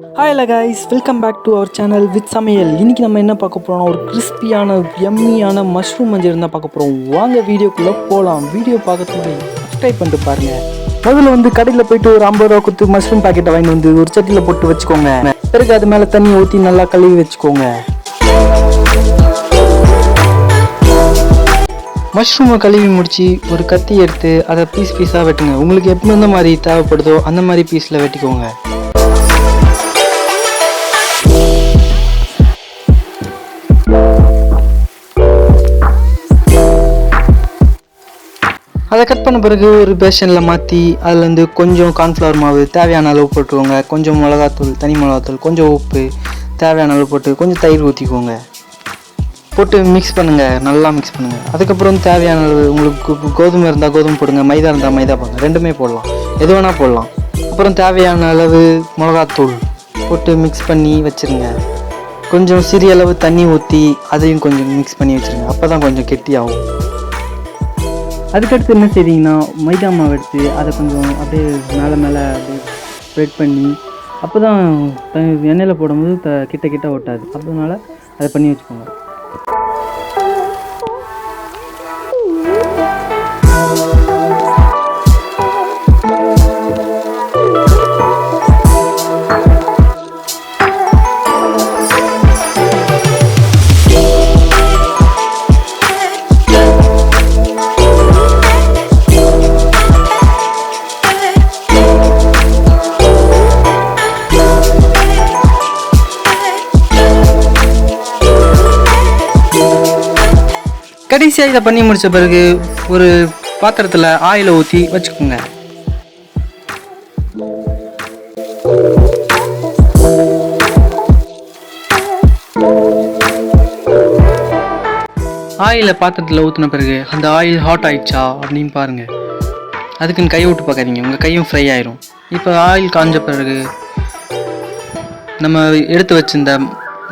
Hi guys, welcome back to our channel with சமையல். இன்றைக்கி நம்ம என்ன பார்க்க போகிறோம்னா ஒரு கிறிஸ்பியான யம்மியான மஷ்ரூம் மஞ்சள் தான் பார்க்க போகிறோம். வாங்க வீடியோக்குள்ளே போகலாம். வீடியோ பார்க்கறதுக்கு முன்னாடி சப்ஸ்கிரைப் பண்ணிட்டு பாருங்கள். முதல்ல கடையில் போய்ட்டு ஒரு 50 ரூபா கொடுத்து மஷ்ரூம் பாக்கெட்டை வாங்கி ஒரு சட்டியில் போட்டு வச்சுக்கோங்க. பிறகு அது மேலே தண்ணி ஊற்றி நல்லா கழுவி வச்சுக்கோங்க. மஷ்ரூமை கழுவி முடித்து ஒரு கத்தி எடுத்து அதை பீஸாக வெட்டுங்க. உங்களுக்கு எப்போ எந்த மாதிரி தேவைப்படுதோ அந்த மாதிரி பீஸில் வெட்டிக்கோங்க. அதை கட் பண்ண பிறகு ஒரு பேஷனில் மாற்றி அதில் கொஞ்சம் கார்ன்ஃப்ளவர் மாவு தேவையான அளவு போட்டுக்கோங்க. கொஞ்சம் மிளகாத்தூள், தனி மிளகாத்தூள், கொஞ்சம் உப்பு தேவையான அளவு போட்டு கொஞ்சம் தயிர் ஊற்றிக்கோங்க. போட்டு மிக்ஸ் பண்ணுங்கள், நல்லா மிக்ஸ் பண்ணுங்கள். அதுக்கப்புறம் தேவையான அளவு உங்களுக்கு கோதுமை இருந்தால் கோதுமை போடுங்க, மைதா இருந்தால் மைதா போடுங்க, ரெண்டுமே போடலாம், எது வேணால் போடலாம். அப்புறம் தேவையான அளவு மிளகாத்தூள் போட்டு மிக்ஸ் பண்ணி வச்சுருங்க. கொஞ்சம் சிறிய அளவு தண்ணி ஊற்றி அதையும் கொஞ்சம் மிக்ஸ் பண்ணி வச்சுருங்க. அப்போ தான் கொஞ்சம் கெட்டியாகும். அதுக்கடுத்து என்ன செய்வீங்கன்னா மைதா மாவு எடுத்து அதை கொஞ்சம் அப்படியே மேலே அப்படியே ஸ்ப்ரெட் பண்ணி அப்போ தான் எண்ணெயில் போடும்போது கிட்ட ஒட்டாது. அதனால அதை பண்ணி வச்சுக்கோங்க. கடைசியாக இதை பண்ணி முடித்த பிறகு ஒரு பாத்திரத்தில் ஆயிலை ஊற்றி வச்சுக்கோங்க. ஆயிலை பாத்திரத்தில் ஊற்றின பிறகு அந்த ஆயில் ஹாட் ஆயிடுச்சா அப்படின்னு பாருங்கள். அதுக்குன்னு கையை விட்டு பார்க்காதீங்க, உங்கள் கையும் ஃப்ரை ஆயிரும். இப்போ ஆயில் காஞ்ச பிறகு நம்ம எடுத்து வச்சிருந்த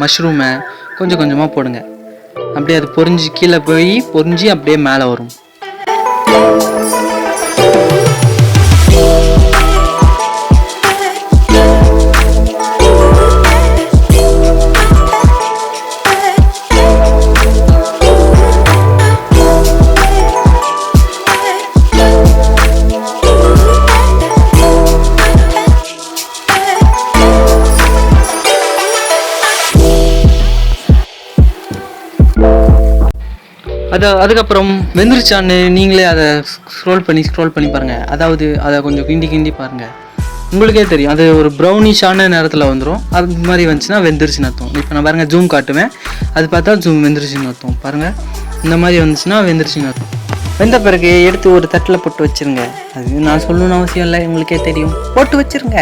மஷ்ரூமை கொஞ்சம் கொஞ்சமாக போடுங்க. அப்படியே அது பொரிஞ்சு கீழே போய் பொரிஞ்சு அப்படியே மேலே வரும். அதுக்கப்புறம் வெந்துருச்சான்னு நீங்களே அதை ஸ்க்ரோல் பண்ணி பாருங்கள். அதாவது அதை கொஞ்சம் கிண்டி பாருங்கள், உங்களுக்கே தெரியும். அது ஒரு ப்ரௌனிஷான நேரத்தில் வந்துடும். அது மாதிரி வந்துச்சுன்னா வெந்துருச்சுன்னு அர்த்தம். இப்போ நான் பாருங்கள் ஜூம் காட்டுவேன், அது பார்த்தா ஜூம் வெந்துருச்சுன்னு அர்த்தம். பாருங்கள், இந்த மாதிரி வந்துச்சுன்னா வெந்துருச்சுன்னு அர்த்தம். வெந்த பிறகு எடுத்து ஒரு தட்டில் போட்டு வச்சுருங்க. அது நான் சொல்லணும்னு அவசியம் இல்லை, உங்களுக்கே தெரியும். போட்டு வச்சுருங்க.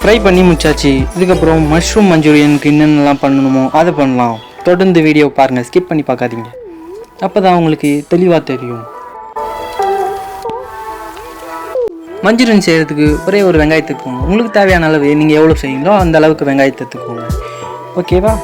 ஃப்ரை பண்ணி முடிச்சாச்சு. இதுக்கப்புறம் மஷ்ரூம் மஞ்சூரியனுக்கு என்னென்னலாம் பண்ணணுமோ அதை பண்ணலாம். தொடர்ந்து வீடியோ பாருங்கள், ஸ்கிப் பண்ணி பார்க்காதீங்க. அப்போ தான் உங்களுக்கு தெளிவாக தெரியும். மஞ்சூரியன் செய்கிறதுக்கு ஒரே ஒரு வெங்காயத்தை எடுத்துக்கோங்க. உங்களுக்கு தேவையான அளவு நீங்கள் எவ்வளோ செய்யுங்களோ அந்த அளவுக்கு வெங்காயத்தை எடுத்துக்கோங்க. ஓகேவா?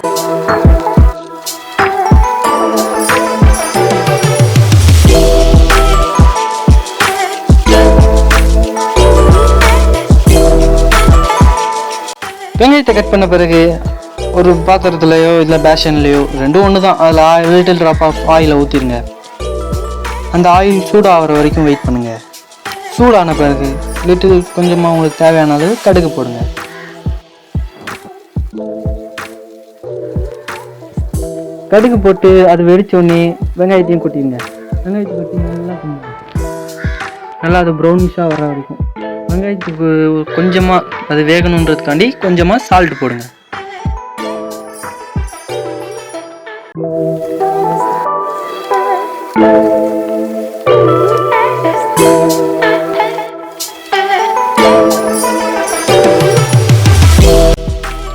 வெங்காயத்தை கட் பண்ண பிறகு ஒரு பாத்திரத்துலையோ இல்லை பேஷன்லேயோ ரெண்டும் ஒன்று தான், அதில் லிட்டில் ட்ராப் ஆஃப் ஆயிலை ஊற்றிடுங்க. அந்த ஆயில் சூடாகிற வரைக்கும் வெயிட் பண்ணுங்கள். சூடான பிறகு கொஞ்சமாக உங்களுக்கு தேவையான அளவு கடுகு போடுங்க. கடுகு போட்டு அது வெடித்தோடனே வெங்காயத்தையும் கொட்டிடுங்க. வெங்காயத்தை கொட்டி நல்லா அது ப்ரௌனிஷாக வர வரைக்கும் வெங்காயத்துக்கு கொஞ்சமாக அது வேகணுன்றதுக்காண்டி கொஞ்சமாக சால்ட் போடுங்க.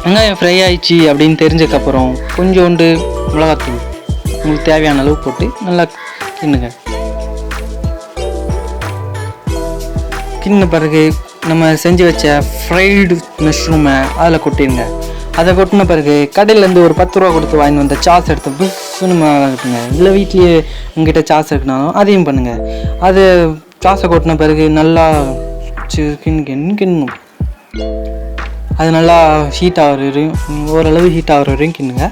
வெங்காயம் ஃப்ரை ஆயிடுச்சு அப்படின்னு தெரிஞ்சதுக்கப்புறம் கொஞ்சோண்டு மிளகாத்தூள் உங்களுக்கு தேவையான அளவு போட்டு நல்லா கிண்ணுங்க. கிண்ண பிறகு நம்ம செஞ்சு வச்ச ஃப்ரைடு மஷ்ரூமை அதில் கொட்டிடுங்க. அதை கொட்டின பிறகு கடையிலேருந்து ஒரு 10 ரூபா கொடுத்து வாங்கி வந்த சாஸ் எடுத்து புஷ்ஷுன்னு கட்டுங்க. இல்லை வீட்லேயே உங்ககிட்ட சாஸ் இருக்குனாலும் அதையும் பண்ணுங்கள். அது சாஸை கொட்டின பிறகு நல்லா கிண்ணணும். அது நல்லா ஹீட் ஆகிற வரையும், ஓரளவு ஹீட் ஆகிற வரையும் கிண்ணுங்க.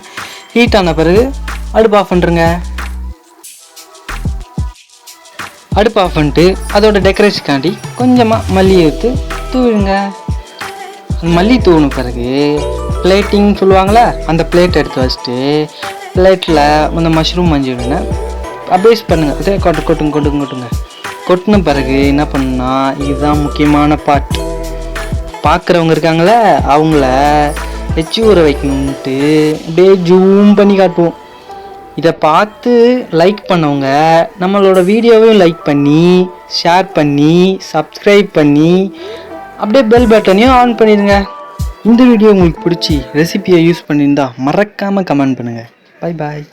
ஹீட் ஆன பிறகு அடுப்பு ஆஃப் பண்ணுறங்க. அடுப்பு ஆஃப் பண்ணிட்டு அதோட டெக்கரேஷனுக்காண்டி கொஞ்சமாக மல்லி எடுத்து தூவிடுங்க. மல்லி தூவின பிறகு பிளேட்டிங் சொல்லுவாங்களே, அந்த பிளேட் எடுத்து வச்சுட்டு பிளேட்டில் அந்த மஷ்ரூம் மஞ்சுடுங்க. அப்டேஸ் பண்ணுங்கள். அதே கொட்டுங்க. கொட்டின பிறகு என்ன பண்ணுன்னா, இதுதான் முக்கியமான பார்ட். பார்க்குறவங்க இருக்காங்களே அவங்கள எச்சி ஊற வைக்கணுன்ட்டு அப்படியே ஜூம் பண்ணி காட்டுவோம். இதை பார்த்து லைக் பண்ணவங்க நம்மளோட வீடியோவையும் லைக் பண்ணி, ஷேர் பண்ணி, சப்ஸ்கிரைப் பண்ணி, அப்படியே பெல் பட்டனையும் ஆன் பண்ணிடுங்க. இந்த வீடியோ உங்களுக்கு பிடிச்சி ரெசிபியை யூஸ் பண்ணியிருந்தா மறக்காமல் கமெண்ட் பண்ணுங்கள். Bye bye.